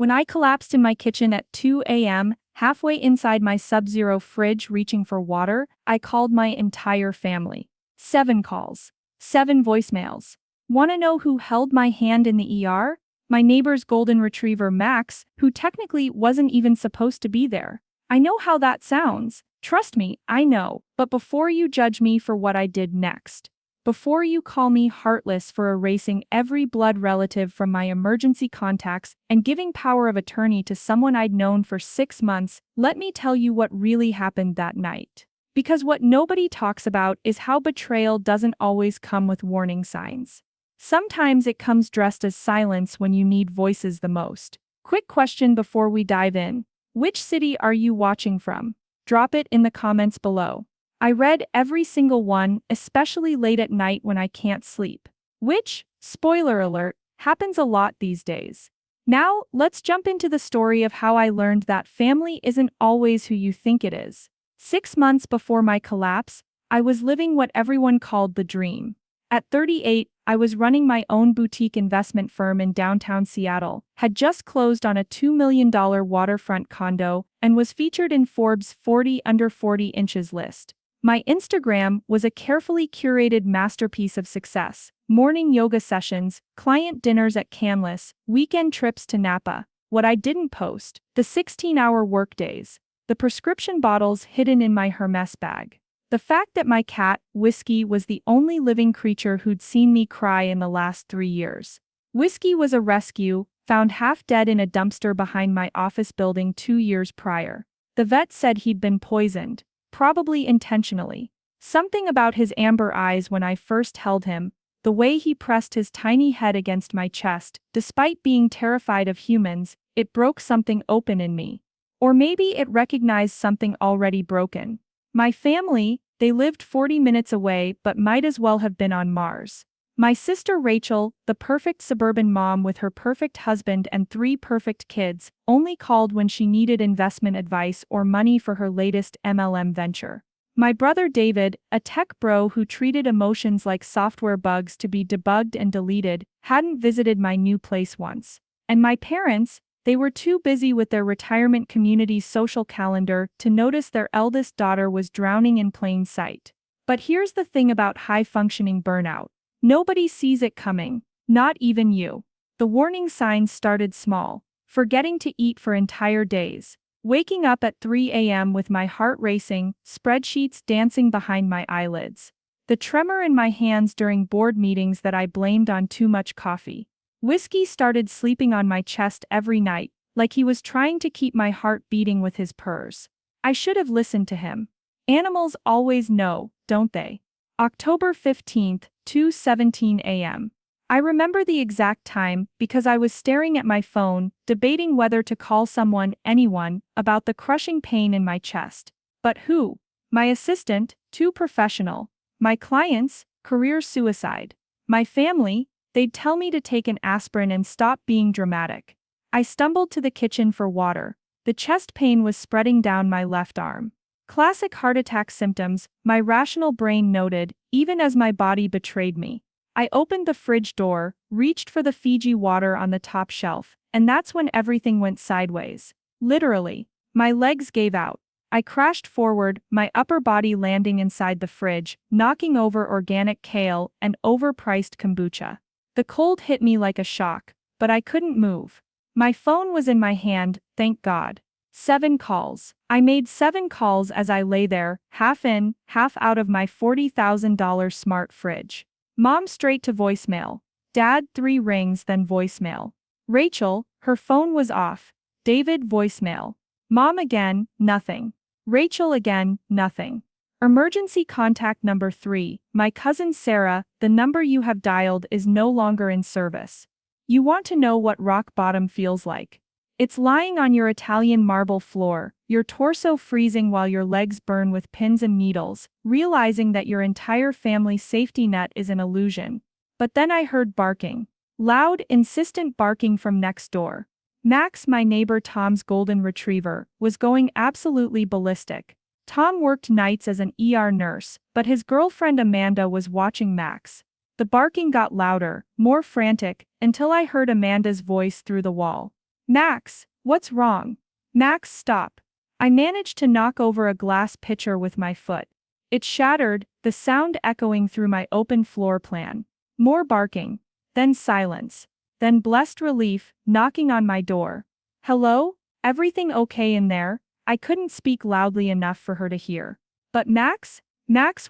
When I collapsed in my kitchen at 2 a.m., halfway inside my sub-zero fridge reaching for water, I called my entire family. 7 calls. 7 voicemails. Wanna know who held my hand in the ER? My neighbor's golden retriever Max, who technically wasn't even supposed to be there. I know how that sounds. Trust me, I know. But before you judge me for what I did next, before you call me heartless for erasing every blood relative from my emergency contacts and giving power of attorney to someone I'd known for 6 months, let me tell you what really happened that night. Because what nobody talks about is how betrayal doesn't always come with warning signs. Sometimes it comes dressed as silence when you need voices the most. Quick question before we dive in. Which city are you watching from? Drop it in the comments below. I read every single one, especially late at night when I can't sleep. Which, spoiler alert, happens a lot these days. Now, let's jump into the story of how I learned that family isn't always who you think it is. 6 months before my collapse, I was living what everyone called the dream. At 38, I was running my own boutique investment firm in downtown Seattle, had just closed on a $2 million waterfront condo, and was featured in Forbes' 40 Under 40 Inches list. My Instagram was a carefully curated masterpiece of success. Morning yoga sessions, client dinners at Canlis, weekend trips to Napa. What I didn't post, the 16-hour workdays, the prescription bottles hidden in my Hermes bag. The fact that my cat, Whiskey, was the only living creature who'd seen me cry in the last 3 years. Whiskey was a rescue, found half dead in a dumpster behind my office building 2 years prior. The vet said he'd been poisoned. Probably intentionally. Something about his amber eyes when I first held him, the way he pressed his tiny head against my chest, despite being terrified of humans, it broke something open in me. Or maybe it recognized something already broken. My family, they lived 40 minutes away but might as well have been on Mars. My sister Rachel, the perfect suburban mom with her perfect husband and 3 perfect kids, only called when she needed investment advice or money for her latest MLM venture. My brother David, a tech bro who treated emotions like software bugs to be debugged and deleted, hadn't visited my new place once. And my parents, they were too busy with their retirement community's social calendar to notice their eldest daughter was drowning in plain sight. But here's the thing about high-functioning burnout. Nobody sees it coming, not even you. The warning signs started small. Forgetting to eat for entire days. Waking up at 3 a.m. with my heart racing, spreadsheets dancing behind my eyelids. The tremor in my hands during board meetings that I blamed on too much coffee. Whiskey started sleeping on my chest every night, like he was trying to keep my heart beating with his purrs. I should have listened to him. Animals always know, don't they? October 15th, 2:17 a.m. I remember the exact time because I was staring at my phone, debating whether to call someone, anyone, about the crushing pain in my chest. But who? My assistant, too professional. My clients, career suicide. My family, they'd tell me to take an aspirin and stop being dramatic. I stumbled to the kitchen for water. The chest pain was spreading down my left arm. Classic heart attack symptoms, my rational brain noted, even as my body betrayed me. I opened the fridge door, reached for the Fiji water on the top shelf, and that's when everything went sideways. Literally. My legs gave out. I crashed forward, my upper body landing inside the fridge, knocking over organic kale and overpriced kombucha. The cold hit me like a shock, but I couldn't move. My phone was in my hand, thank God. 7 calls. I made 7 calls as I lay there, half in, half out of my $40,000 smart fridge. Mom straight to voicemail. Dad 3 rings then voicemail. Rachel, her phone was off. David voicemail. Mom again, nothing. Rachel again, nothing. Emergency contact number 3, my cousin Sarah, the number you have dialed is no longer in service. You want to know what rock bottom feels like? It's lying on your Italian marble floor, your torso freezing while your legs burn with pins and needles, realizing that your entire family's safety net is an illusion. But then I heard barking. Loud, insistent barking from next door. Max, my neighbor Tom's golden retriever, was going absolutely ballistic. Tom worked nights as an ER nurse, but his girlfriend Amanda was watching Max. The barking got louder, more frantic, until I heard Amanda's voice through the wall. Max, what's wrong? Max, stop. I managed to knock over a glass pitcher with my foot. It shattered, the sound echoing through my open floor plan. More barking. Then silence. Then blessed relief, knocking on my door. Hello? Everything okay in there? I couldn't speak loudly enough for her to hear. But Max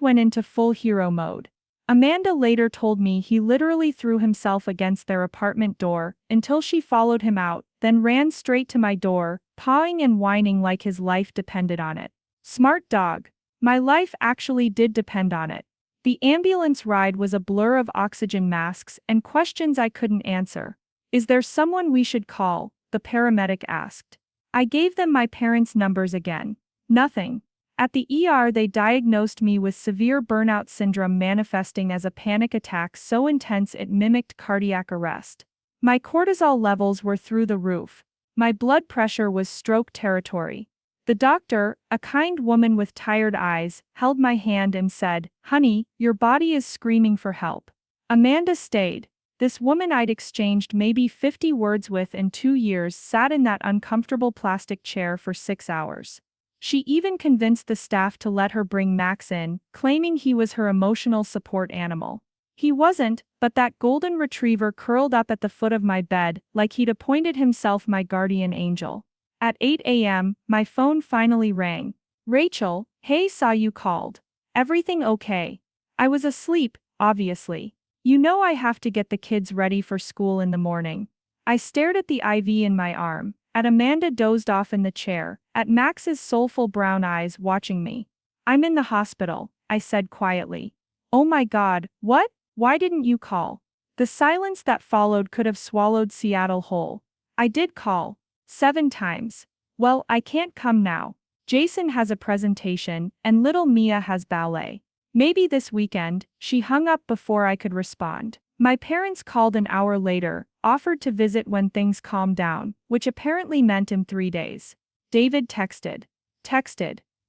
went into full hero mode. Amanda later told me he literally threw himself against their apartment door until she followed him out, then ran straight to my door, pawing and whining like his life depended on it. Smart dog. My life actually did depend on it. The ambulance ride was a blur of oxygen masks and questions I couldn't answer. Is there someone we should call? The paramedic asked. I gave them my parents' numbers again. Nothing. At the ER they diagnosed me with severe burnout syndrome manifesting as a panic attack so intense it mimicked cardiac arrest. My cortisol levels were through the roof. My blood pressure was stroke territory. The doctor, a kind woman with tired eyes, held my hand and said, "Honey, your body is screaming for help." Amanda stayed. This woman I'd exchanged maybe 50 words with in 2 years sat in that uncomfortable plastic chair for 6 hours. She even convinced the staff to let her bring Max in, claiming he was her emotional support animal. He wasn't, but that golden retriever curled up at the foot of my bed, like he'd appointed himself my guardian angel. At 8 a.m., my phone finally rang. "Rachel, hey, saw you called. Everything okay?" I was asleep, obviously. You know I have to get the kids ready for school in the morning. I stared at the IV in my arm, at Amanda dozed off in the chair, at Max's soulful brown eyes watching me. "I'm in the hospital," I said quietly. "Oh my God, what? Why didn't you call?" The silence that followed could have swallowed Seattle whole. "I did call. 7 times. Well, I can't come now. Jason has a presentation, and little Mia has ballet. Maybe this weekend." She hung up before I could respond. My parents called an hour later, offered to visit when things calmed down, which apparently meant in 3 days. David texted.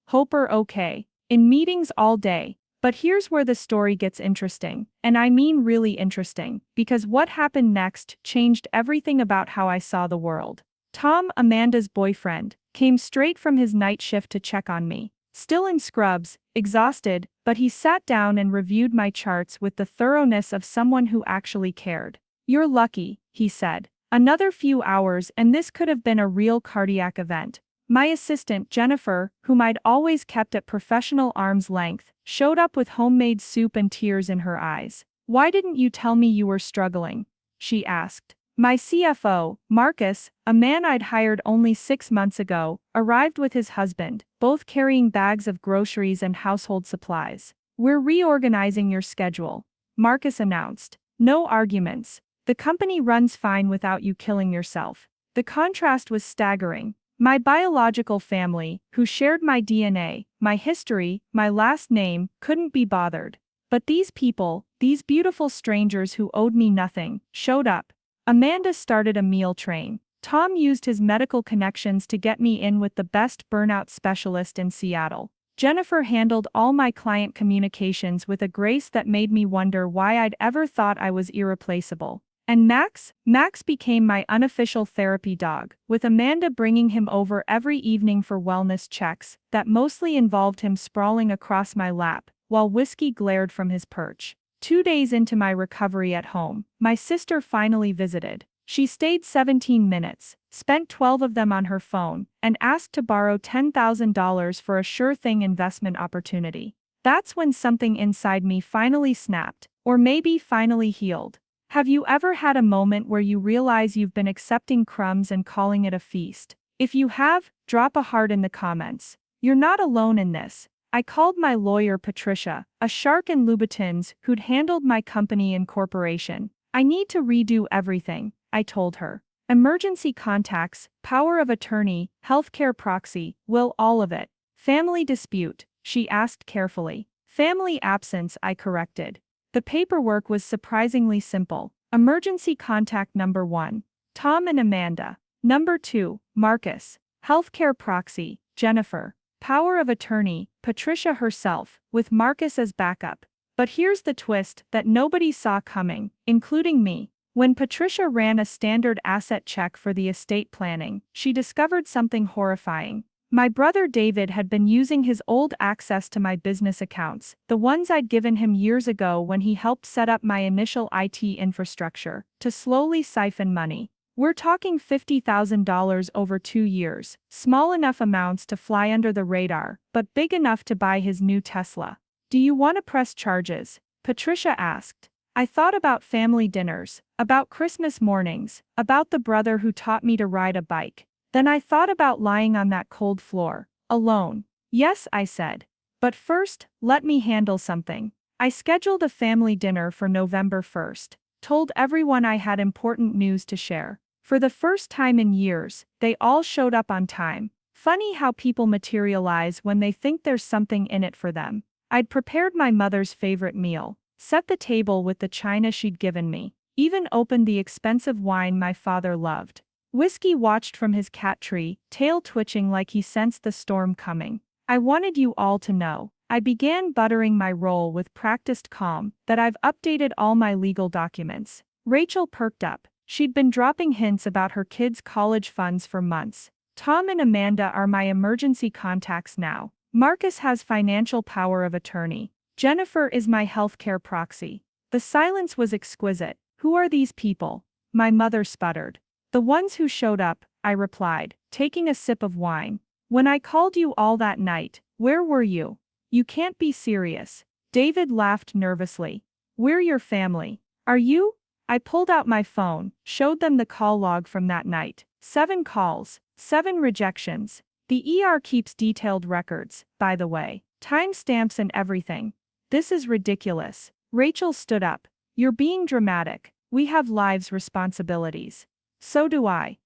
"Hope you're okay. In meetings all day." But here's where the story gets interesting, and I mean really interesting, because what happened next changed everything about how I saw the world. Tom, Amanda's boyfriend, came straight from his night shift to check on me. Still in scrubs, exhausted, but he sat down and reviewed my charts with the thoroughness of someone who actually cared. "You're lucky," he said. "Another few hours and this could have been a real cardiac event." My assistant, Jennifer, whom I'd always kept at professional arm's length, showed up with homemade soup and tears in her eyes. "Why didn't you tell me you were struggling?" she asked. My CFO, Marcus, a man I'd hired only 6 months ago, arrived with his husband, both carrying bags of groceries and household supplies. "We're reorganizing your schedule," Marcus announced. "No arguments. The company runs fine without you killing yourself." The contrast was staggering. My biological family, who shared my DNA, my history, my last name, couldn't be bothered. But these people, these beautiful strangers who owed me nothing, showed up. Amanda started a meal train. Tom used his medical connections to get me in with the best burnout specialist in Seattle. Jennifer handled all my client communications with a grace that made me wonder why I'd ever thought I was irreplaceable. And Max became my unofficial therapy dog, with Amanda bringing him over every evening for wellness checks that mostly involved him sprawling across my lap, while whiskey glared from his perch. 2 days into my recovery at home, my sister finally visited. She stayed 17 minutes, spent 12 of them on her phone, and asked to borrow $10,000 for a sure-thing investment opportunity. That's when something inside me finally snapped, or maybe finally healed. Have you ever had a moment where you realize you've been accepting crumbs and calling it a feast? If you have, drop a heart in the comments. You're not alone in this. I called my lawyer Patricia, a shark in Louboutins who'd handled my company and corporation. "I need to redo everything," I told her. "Emergency contacts, power of attorney, healthcare proxy, will, all of it." "Family dispute?" she asked carefully. "Family absence," I corrected. The paperwork was surprisingly simple. Emergency contact number 1, Tom and Amanda. Number 2, Marcus. Healthcare proxy, Jennifer. Power of attorney, Patricia herself, with Marcus as backup. But here's the twist that nobody saw coming, including me. When Patricia ran a standard asset check for the estate planning, she discovered something horrifying. My brother David had been using his old access to my business accounts, the ones I'd given him years ago when he helped set up my initial IT infrastructure, to slowly siphon money. We're talking $50,000 over 2 years, small enough amounts to fly under the radar, but big enough to buy his new Tesla. Do you want to press charges? Patricia asked. I thought about family dinners, about Christmas mornings, about the brother who taught me to ride a bike. Then I thought about lying on that cold floor, alone. Yes, I said. But first, let me handle something. I scheduled a family dinner for November 1st, told everyone I had important news to share. For the first time in years, they all showed up on time. Funny how people materialize when they think there's something in it for them. I'd prepared my mother's favorite meal, set the table with the china she'd given me, even opened the expensive wine my father loved. Whiskey watched from his cat tree, tail twitching like he sensed the storm coming. I wanted you all to know. I began buttering my roll with practiced calm, that I've updated all my legal documents. Rachel perked up. She'd been dropping hints about her kids' college funds for months. Tom and Amanda are my emergency contacts now. Marcus has financial power of attorney. Jennifer is my healthcare proxy. The silence was exquisite. Who are these people? My mother sputtered. The ones who showed up, I replied, taking a sip of wine. When I called you all that night, where were you? You can't be serious. David laughed nervously. We're your family. Are you? I pulled out my phone, showed them the call log from that night. 7 calls, 7 rejections. The ER keeps detailed records, by the way, timestamps and everything. This is ridiculous. Rachel stood up. You're being dramatic. We have lives, responsibilities. So do I.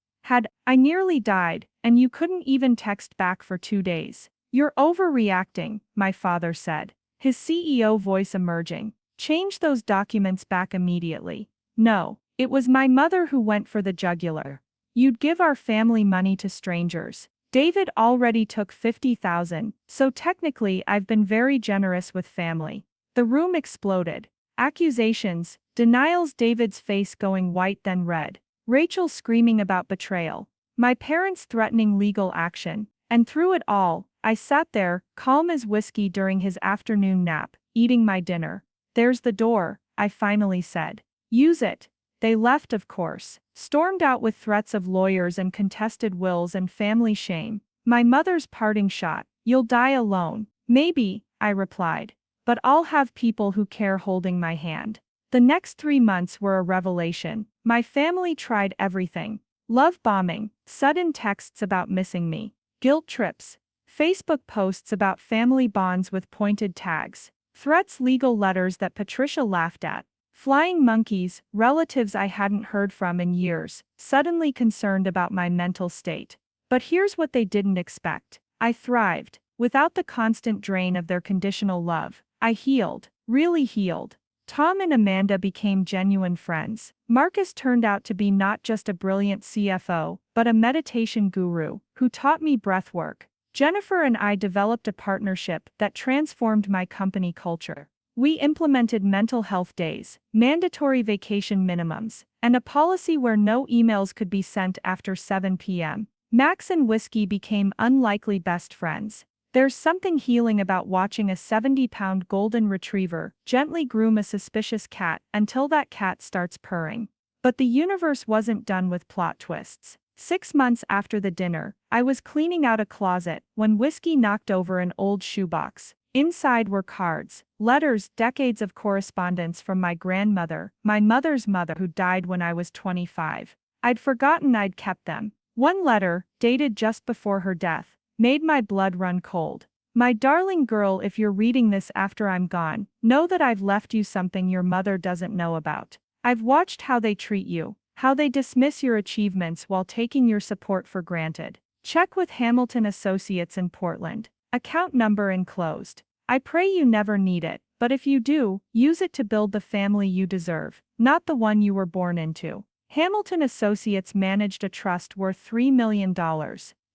I nearly died, and you couldn't even text back for 2 days. You're overreacting, my father said, his CEO voice emerging. Change those documents back immediately. No, it was my mother who went for the jugular. You'd give our family money to strangers. David already took $50,000, so technically I've been very generous with family. The room exploded. Accusations, denials, David's face going white then red. Rachel screaming about betrayal. My parents threatening legal action. And through it all, I sat there, calm as whiskey during his afternoon nap, eating my dinner. There's the door, I finally said. Use it. They left, of course, stormed out with threats of lawyers and contested wills and family shame. My mother's parting shot, you'll die alone. Maybe, I replied. But I'll have people who care holding my hand. The next 3 months were a revelation. My family tried everything. Love bombing, sudden texts about missing me, guilt trips, Facebook posts about family bonds with pointed tags, threats, legal letters that Patricia laughed at, flying monkeys, relatives I hadn't heard from in years, suddenly concerned about my mental state. But here's what they didn't expect. I thrived. Without the constant drain of their conditional love, I healed, really healed. Tom and Amanda became genuine friends. Marcus turned out to be not just a brilliant CFO, but a meditation guru who taught me breathwork. Jennifer and I developed a partnership that transformed my company culture. We implemented mental health days, mandatory vacation minimums, and a policy where no emails could be sent after 7 p.m. Max and Whiskey became unlikely best friends. There's something healing about watching a 70-pound golden retriever gently groom a suspicious cat until that cat starts purring. But the universe wasn't done with plot twists. 6 months after the dinner, I was cleaning out a closet when Whiskey knocked over an old shoebox. Inside were cards, letters, decades of correspondence from my grandmother, my mother's mother who died when I was 25. I'd forgotten I'd kept them. One letter, dated just before her death, made my blood run cold. My darling girl, if you're reading this after I'm gone, know that I've left you something your mother doesn't know about. I've watched how they treat you, how they dismiss your achievements while taking your support for granted. Check with Hamilton Associates in Portland. Account number enclosed. I pray you never need it, but if you do, use it to build the family you deserve, not the one you were born into. Hamilton Associates managed a trust worth $3 million.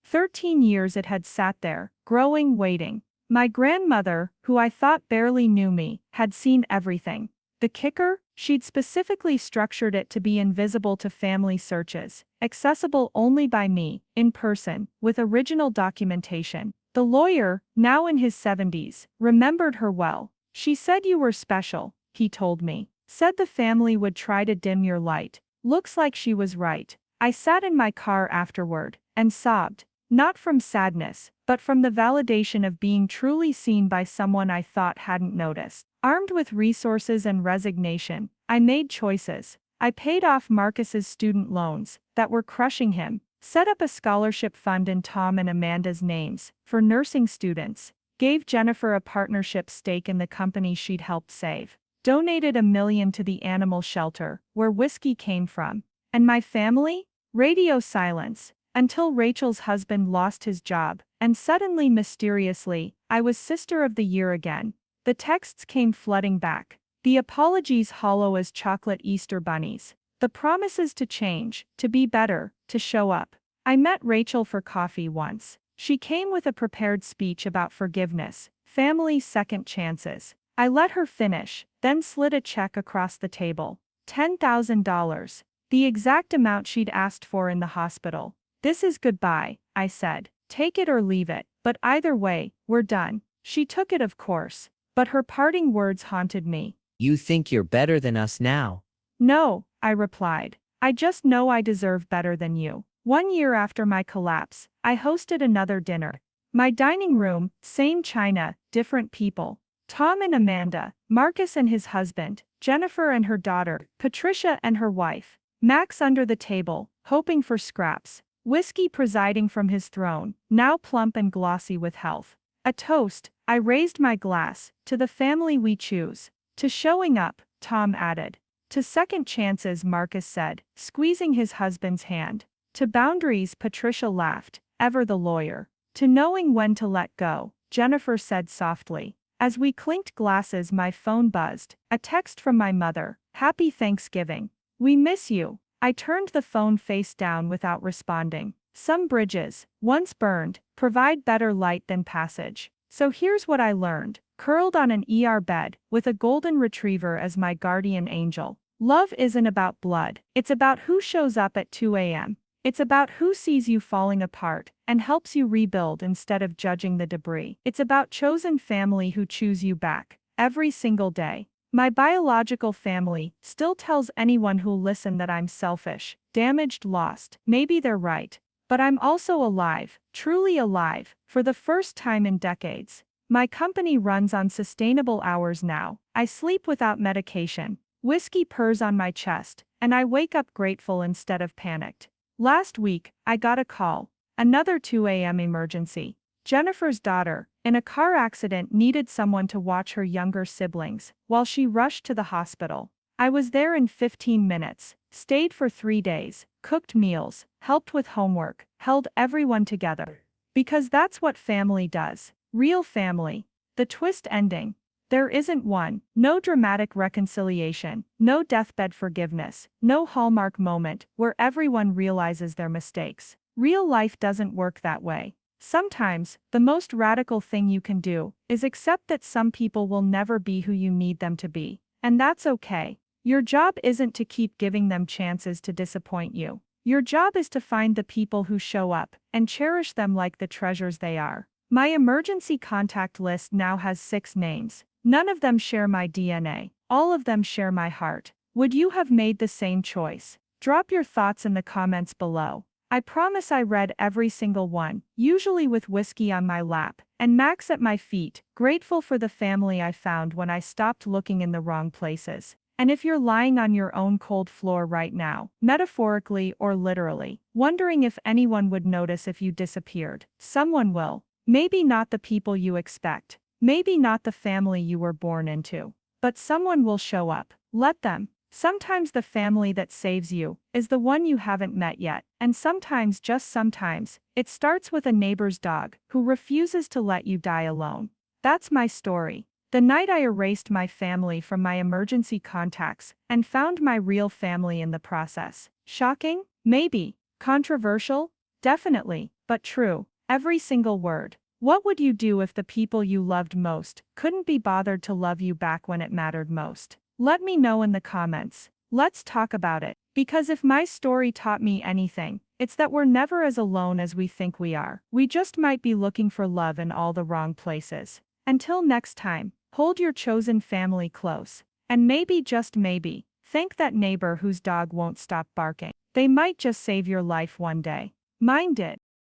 13 years it had sat there, growing, waiting. My grandmother, who I thought barely knew me, had seen everything. The kicker? She'd specifically structured it to be invisible to family searches, accessible only by me, in person, with original documentation. The lawyer, now in his 70s, remembered her well. She said you were special, he told me. Said the family would try to dim your light. Looks like she was right. I sat in my car afterward and sobbed. Not from sadness, but from the validation of being truly seen by someone I thought hadn't noticed. Armed with resources and resignation, I made choices. I paid off Marcus's student loans that were crushing him, set up a scholarship fund in Tom and Amanda's names for nursing students, gave Jennifer a partnership stake in the company she'd helped save, donated $1 million to the animal shelter where whiskey came from. And my family? Radio silence. Until Rachel's husband lost his job, and suddenly mysteriously, I was Sister of the Year again. The texts came flooding back. The apologies hollow as chocolate Easter bunnies. The promises to change, to be better, to show up. I met Rachel for coffee once. She came with a prepared speech about forgiveness, family second chances. I let her finish, then slid a check across the table. $10,000. The exact amount she'd asked for in the hospital. This is goodbye, I said. Take it or leave it, but either way, we're done. She took it, of course, but her parting words haunted me. You think you're better than us now? No, I replied. I just know I deserve better than you. 1 year after my collapse, I hosted another dinner. My dining room, same china, different people. Tom and Amanda, Marcus and his husband, Jennifer and her daughter, Patricia and her wife, Max under the table, hoping for scraps. Whiskey presiding from his throne, now plump and glossy with health. A toast, I raised my glass, to the family we choose. To showing up, Tom added. To second chances, Marcus said, squeezing his husband's hand. To boundaries, Patricia laughed, ever the lawyer. To knowing when to let go, Jennifer said softly. As we clinked glasses, my phone buzzed. A text from my mother. Happy Thanksgiving. We miss you. I turned the phone face down without responding. Some bridges, once burned, provide better light than passage. So here's what I learned. Curled on an ER bed, with a golden retriever as my guardian angel. Love isn't about blood. It's about who shows up at 2 a.m. It's about who sees you falling apart and helps you rebuild instead of judging the debris. It's about chosen family who choose you back, every single day. My biological family still tells anyone who'll listen that I'm selfish, damaged, lost. Maybe they're right. But I'm also alive, truly alive, for the first time in decades. My company runs on sustainable hours now. I sleep without medication. Whiskey purrs on my chest, and I wake up grateful instead of panicked. Last week, I got a call. Another 2 a.m. emergency. Jennifer's daughter, in a car accident, needed someone to watch her younger siblings while she rushed to the hospital. I was there in 15 minutes, stayed for 3 days, cooked meals, helped with homework, held everyone together. Because that's what family does. Real family. The twist ending. There isn't one. No dramatic reconciliation, no deathbed forgiveness, no Hallmark moment where everyone realizes their mistakes. Real life doesn't work that way. Sometimes, the most radical thing you can do is accept that some people will never be who you need them to be. And that's okay. Your job isn't to keep giving them chances to disappoint you. Your job is to find the people who show up and cherish them like the treasures they are. My emergency contact list now has 6 names. None of them share my DNA. All of them share my heart. Would you have made the same choice? Drop your thoughts in the comments below. I promise I read every single one, usually with whiskey on my lap, and Max at my feet, grateful for the family I found when I stopped looking in the wrong places. And if you're lying on your own cold floor right now, metaphorically or literally, wondering if anyone would notice if you disappeared, someone will. Maybe not the people you expect. Maybe not the family you were born into. But someone will show up. Let them. Sometimes the family that saves you is the one you haven't met yet, and sometimes, just sometimes, it starts with a neighbor's dog who refuses to let you die alone. That's my story. The night I erased my family from my emergency contacts and found my real family in the process. Shocking? Maybe. Controversial? Definitely. But true. Every single word. What would you do if the people you loved most couldn't be bothered to love you back when it mattered most? Let me know in the comments. Let's talk about it. Because if my story taught me anything, it's that we're never as alone as we think we are. We just might be looking for love in all the wrong places. Until next time, hold your chosen family close. And maybe, just maybe, thank that neighbor whose dog won't stop barking. They might just save your life one day. Mind it.